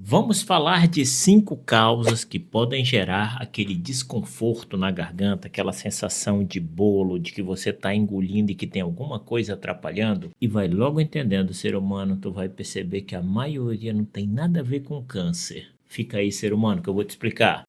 Vamos falar de 5 causas que podem gerar aquele desconforto na garganta, aquela sensação de bolo, de que você está engolindo e que tem alguma coisa atrapalhando. E vai logo entendendo, ser humano, tu vai perceber que a maioria não tem nada a ver com câncer. Fica aí, ser humano, que eu vou te explicar.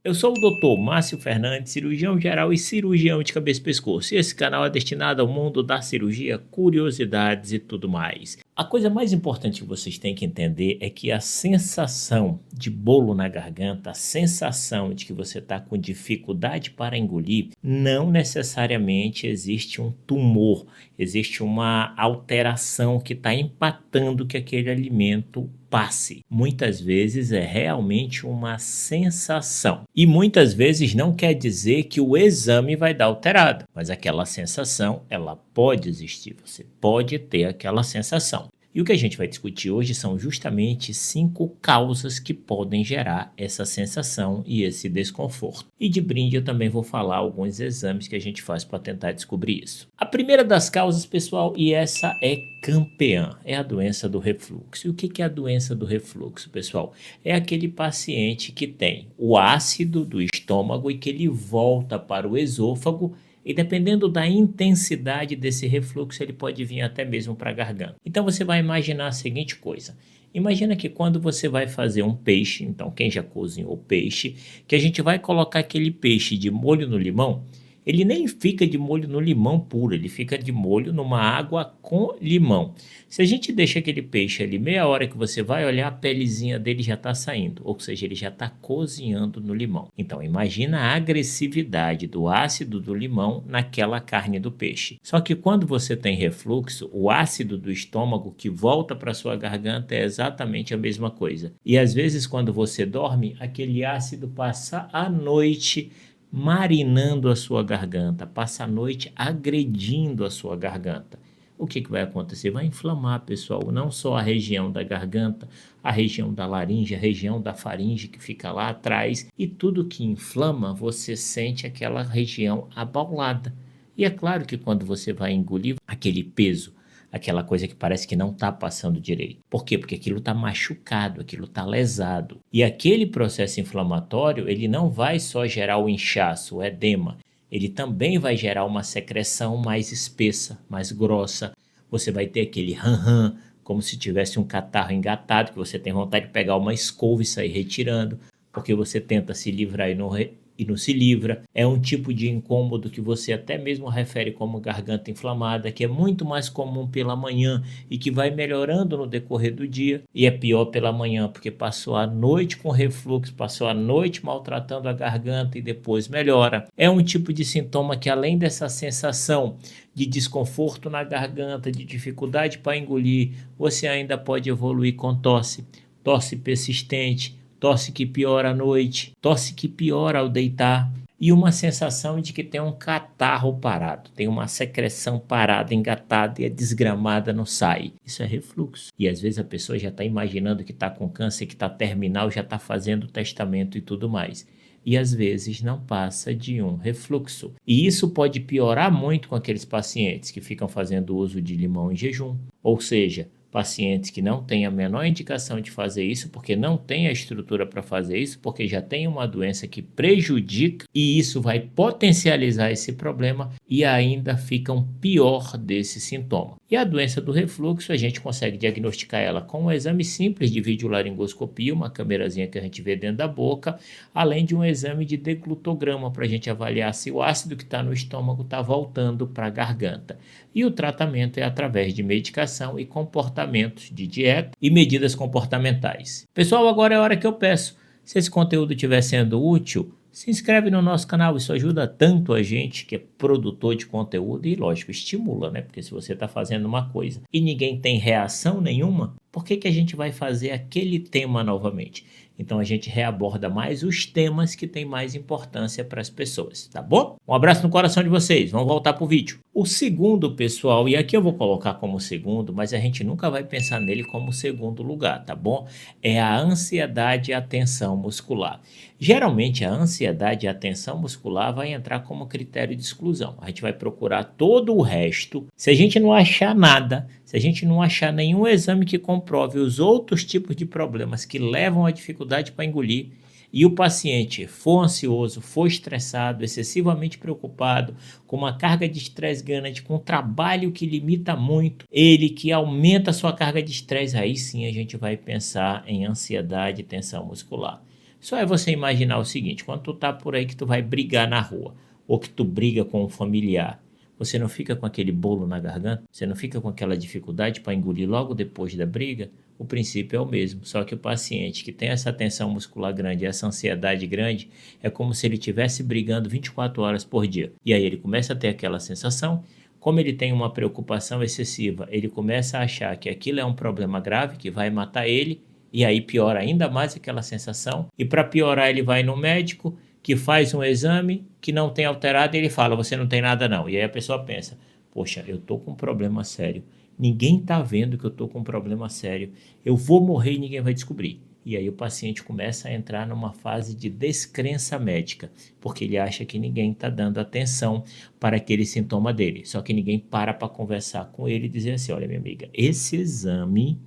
Eu sou o Dr. Márcio Fernandes, cirurgião geral e cirurgião de cabeça e pescoço. E esse canal é destinado ao mundo da cirurgia, curiosidades e tudo mais. A coisa mais importante que vocês têm que entender é que a sensação de bolo na garganta, a sensação de que você está com dificuldade para engolir, não necessariamente existe um tumor, existe uma alteração que está empatando que aquele alimento passe. Muitas vezes é realmente uma sensação. E muitas vezes não quer dizer que o exame vai dar alterado, mas aquela sensação, ela pode existir. Você pode ter aquela sensação. E o que a gente vai discutir hoje são justamente 5 causas que podem gerar essa sensação e esse desconforto. E de brinde eu também vou falar alguns exames que a gente faz para tentar descobrir isso. A primeira das causas, pessoal, e essa é campeã, é a doença do refluxo. E o que é a doença do refluxo, pessoal? É aquele paciente que tem o ácido do estômago e que ele volta para o esôfago. E dependendo da intensidade desse refluxo, ele pode vir até mesmo para a garganta. Então você vai imaginar a seguinte coisa. Imagina que quando você vai fazer um peixe, então quem já cozinhou peixe, que a gente vai colocar aquele peixe de molho no limão, ele nem fica de molho no limão puro, ele fica de molho numa água com limão. Se a gente deixa aquele peixe ali meia hora que você vai olhar, a pelezinha dele já está saindo, ou seja, ele já está cozinhando no limão. Então imagina a agressividade do ácido do limão naquela carne do peixe. Só que quando você tem refluxo, o ácido do estômago que volta para sua garganta é exatamente a mesma coisa. E às vezes quando você dorme, aquele ácido passa a noite marinando a sua garganta, passa a noite agredindo a sua garganta. O que vai acontecer? Vai inflamar, pessoal, não só a região da garganta, a região da laringe, a região da faringe que fica lá atrás, e tudo que inflama, você sente aquela região abaulada. E é claro que quando você vai engolir aquele peso, aquela coisa que parece que não está passando direito. Por quê? Porque aquilo está machucado, aquilo está lesado. E aquele processo inflamatório, ele não vai só gerar o inchaço, o edema, ele também vai gerar uma secreção mais espessa, mais grossa. Você vai ter aquele ran-ran, como se tivesse um catarro engatado, que você tem vontade de pegar uma escova e sair retirando, porque você tenta se livrar e não se livra. É um tipo de incômodo que você até mesmo refere como garganta inflamada, que é muito mais comum pela manhã e que vai melhorando no decorrer do dia. E é pior pela manhã, porque passou a noite com refluxo, passou a noite maltratando a garganta e depois melhora. É um tipo de sintoma que, além dessa sensação de desconforto na garganta, de dificuldade para engolir, você ainda pode evoluir com tosse, tosse persistente, tosse que piora à noite, tosse que piora ao deitar e uma sensação de que tem um catarro parado, tem uma secreção parada, engatada e a desgramada não sai. Isso é refluxo. E às vezes a pessoa já está imaginando que está com câncer, que está terminal, já está fazendo testamento e tudo mais. E às vezes não passa de um refluxo. E isso pode piorar muito com aqueles pacientes que ficam fazendo uso de limão em jejum, ou seja, pacientes que não têm a menor indicação de fazer isso, porque não tem a estrutura para fazer isso, porque já tem uma doença que prejudica e isso vai potencializar esse problema e ainda ficam pior desse sintoma. E a doença do refluxo, a gente consegue diagnosticar ela com um exame simples de videolaringoscopia, uma câmerazinha que a gente vê dentro da boca, além de um exame de deglutograma para a gente avaliar se o ácido que está no estômago está voltando para a garganta. E o tratamento é através de medicação e comportamentos de dieta e medidas comportamentais. Pessoal, agora é a hora que eu peço. Se esse conteúdo estiver sendo útil, se inscreve no nosso canal, isso ajuda tanto a gente que é produtor de conteúdo e, lógico, estimula, né? Porque se você está fazendo uma coisa e ninguém tem reação nenhuma, por que a gente vai fazer aquele tema novamente? Então a gente reaborda mais os temas que têm mais importância para as pessoas, tá bom? Um abraço no coração de vocês, vamos voltar para o vídeo. O segundo, pessoal, e aqui eu vou colocar como segundo, mas a gente nunca vai pensar nele como segundo lugar, tá bom? É a ansiedade e a tensão muscular. Geralmente a ansiedade e a tensão muscular vai entrar como critério de exclusão. A gente vai procurar todo o resto. Se a gente não achar nada, Se a gente não achar nenhum exame que comprove os outros tipos de problemas que levam à dificuldade para engolir, e o paciente for ansioso, for estressado, excessivamente preocupado, com uma carga de estresse grande, com um trabalho que limita muito, ele que aumenta a sua carga de estresse, aí sim a gente vai pensar em ansiedade e tensão muscular. Só é você imaginar o seguinte, quando tu tá por aí que tu vai brigar na rua, ou que tu briga com um familiar, você não fica com aquele bolo na garganta? Você não fica com aquela dificuldade para engolir logo depois da briga? O princípio é o mesmo, só que o paciente que tem essa tensão muscular grande, essa ansiedade grande, é como se ele estivesse brigando 24 horas por dia. E aí ele começa a ter aquela sensação, como ele tem uma preocupação excessiva, ele começa a achar que aquilo é um problema grave, que vai matar ele, e aí piora ainda mais aquela sensação. E para piorar ele vai no médico, que faz um exame que não tem alterado e ele fala, você não tem nada não. E aí a pessoa pensa, poxa, eu estou com um problema sério. Ninguém está vendo que eu estou com um problema sério. Eu vou morrer e ninguém vai descobrir. E aí o paciente começa a entrar numa fase de descrença médica, porque ele acha que ninguém está dando atenção para aquele sintoma dele. Só que ninguém para conversar com ele e dizer assim, olha minha amiga, esse exame,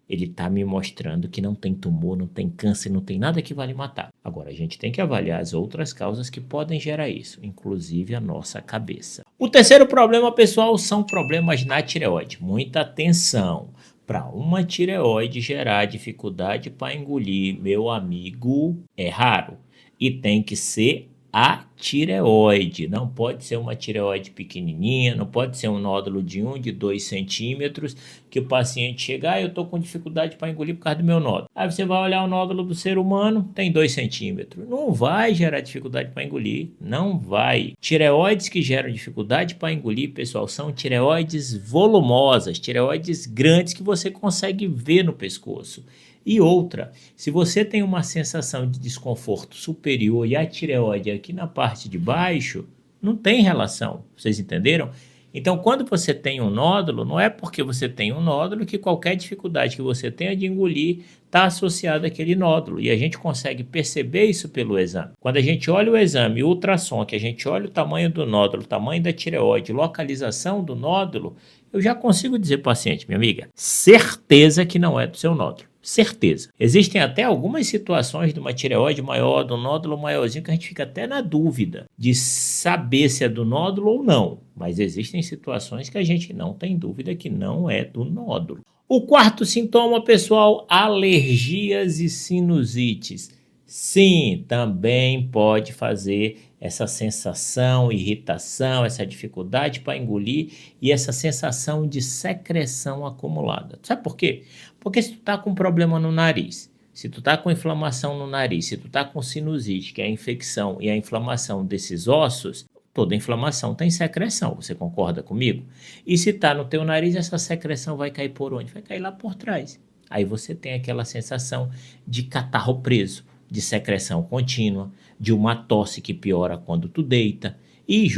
ele está me mostrando que não tem tumor, não tem câncer, não tem nada que vai lhe matar. Agora, a gente tem que avaliar as outras causas que podem gerar isso, inclusive a nossa cabeça. O terceiro problema, pessoal, são problemas na tireoide. Muita atenção. Para uma tireoide gerar dificuldade para engolir, meu amigo, é raro. E tem que ser a tireoide, não pode ser uma tireoide pequenininha, não pode ser um nódulo de 1, de 2 centímetros, que o paciente chega, eu estou com dificuldade para engolir por causa do meu nódulo. Aí você vai olhar o nódulo do ser humano, tem 2 centímetros. Não vai gerar dificuldade para engolir, não vai. Tireoides que geram dificuldade para engolir, pessoal, são tireoides volumosas, tireoides grandes que você consegue ver no pescoço. E outra, se você tem uma sensação de desconforto superior e a tireoide aqui na parte de baixo, não tem relação, vocês entenderam? Então, quando você tem um nódulo, não é porque você tem um nódulo que qualquer dificuldade que você tenha de engolir está associada àquele nódulo. E a gente consegue perceber isso pelo exame. Quando a gente olha o exame, o ultrassom, que a gente olha o tamanho do nódulo, o tamanho da tireoide, localização do nódulo, eu já consigo dizer para o paciente, minha amiga, certeza que não é do seu nódulo. Certeza. Existem até algumas situações de uma tireoide maior, de um nódulo maiorzinho, que a gente fica até na dúvida de saber se é do nódulo ou não. Mas existem situações que a gente não tem dúvida que não é do nódulo. O quarto sintoma, pessoal, alergias e sinusites. Sim, também pode fazer essa sensação, irritação, essa dificuldade para engolir e essa sensação de secreção acumulada. Sabe por quê? Porque se tu está com problema no nariz, se tu está com inflamação no nariz, se tu está com sinusite, que é a infecção e a inflamação desses ossos, toda inflamação tem secreção, você concorda comigo? E se está no teu nariz, essa secreção vai cair por onde? Vai cair lá por trás. Aí você tem aquela sensação de catarro preso, de secreção contínua, de uma tosse que piora quando tu deita. E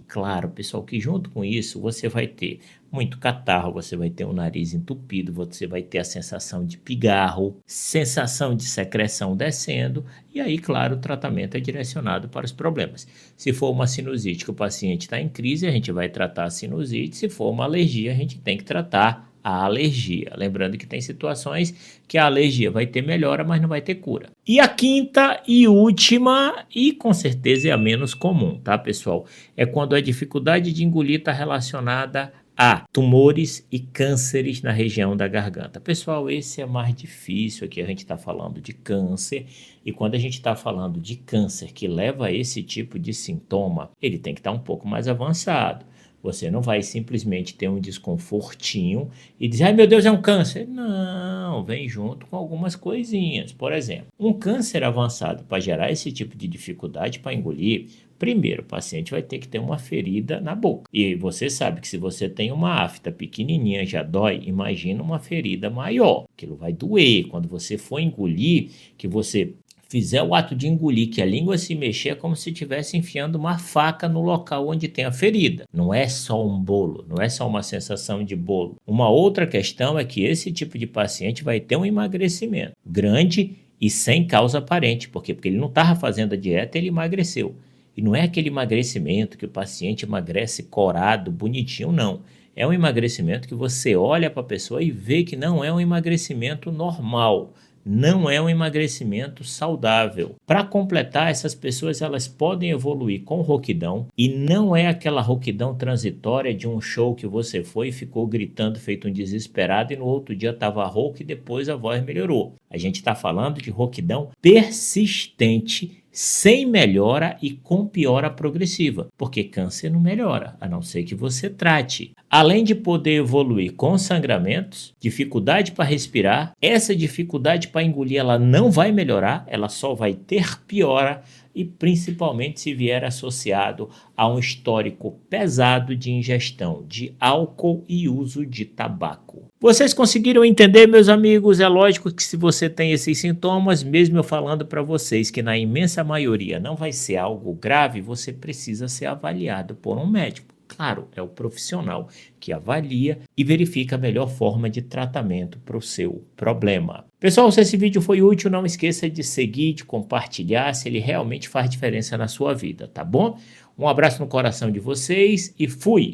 claro, pessoal, que junto com isso você vai ter muito catarro, você vai ter o nariz entupido, você vai ter a sensação de pigarro, sensação de secreção descendo, e aí, claro, o tratamento é direcionado para os problemas. Se for uma sinusite que o paciente está em crise, a gente vai tratar a sinusite, se for uma alergia, a gente tem que tratar a alergia. Lembrando que tem situações que a alergia vai ter melhora, mas não vai ter cura. E a quinta e última, e com certeza é a menos comum, tá, pessoal? É quando a dificuldade de engolir está relacionada a tumores e cânceres na região da garganta. Pessoal, esse é mais difícil. Aqui a gente está falando de câncer, e quando a gente está falando de câncer que leva a esse tipo de sintoma, ele tem que estar um pouco mais avançado. Você não vai simplesmente ter um desconfortinho e dizer, ai meu Deus, é um câncer. Não, vem junto com algumas coisinhas. Por exemplo, um câncer avançado para gerar esse tipo de dificuldade para engolir, primeiro, o paciente vai ter que ter uma ferida na boca. E você sabe que se você tem uma afta pequenininha já dói, imagina uma ferida maior. Aquilo vai doer. Quando você for engolir, que você fizer o ato de engolir, que a língua se mexer, é como se estivesse enfiando uma faca no local onde tem a ferida. Não é só um bolo, não é só uma sensação de bolo. Uma outra questão é que esse tipo de paciente vai ter um emagrecimento grande e sem causa aparente. Por quê? Porque ele não estava fazendo a dieta, ele emagreceu. E não é aquele emagrecimento que o paciente emagrece corado, bonitinho, não. É um emagrecimento que você olha para a pessoa e vê que não é um emagrecimento normal. Não é um emagrecimento saudável. Para completar, essas pessoas elas podem evoluir com rouquidão e não é aquela rouquidão transitória de um show que você foi e ficou gritando feito um desesperado e no outro dia estava rouco e depois a voz melhorou. A gente está falando de rouquidão persistente, sem melhora e com piora progressiva, porque câncer não melhora, a não ser que você trate. Além de poder evoluir com sangramentos, dificuldade para respirar, essa dificuldade para engolir ela não vai melhorar, ela só vai ter piora e principalmente se vier associado a um histórico pesado de ingestão de álcool e uso de tabaco. Vocês conseguiram entender, meus amigos? É lógico que se você tem esses sintomas, mesmo eu falando para vocês que na imensa maioria não vai ser algo grave, você precisa ser avaliado por um médico. Claro, é o profissional que avalia e verifica a melhor forma de tratamento para o seu problema. Pessoal, se esse vídeo foi útil, não esqueça de seguir, de compartilhar, se ele realmente faz diferença na sua vida, tá bom? Um abraço no coração de vocês e fui!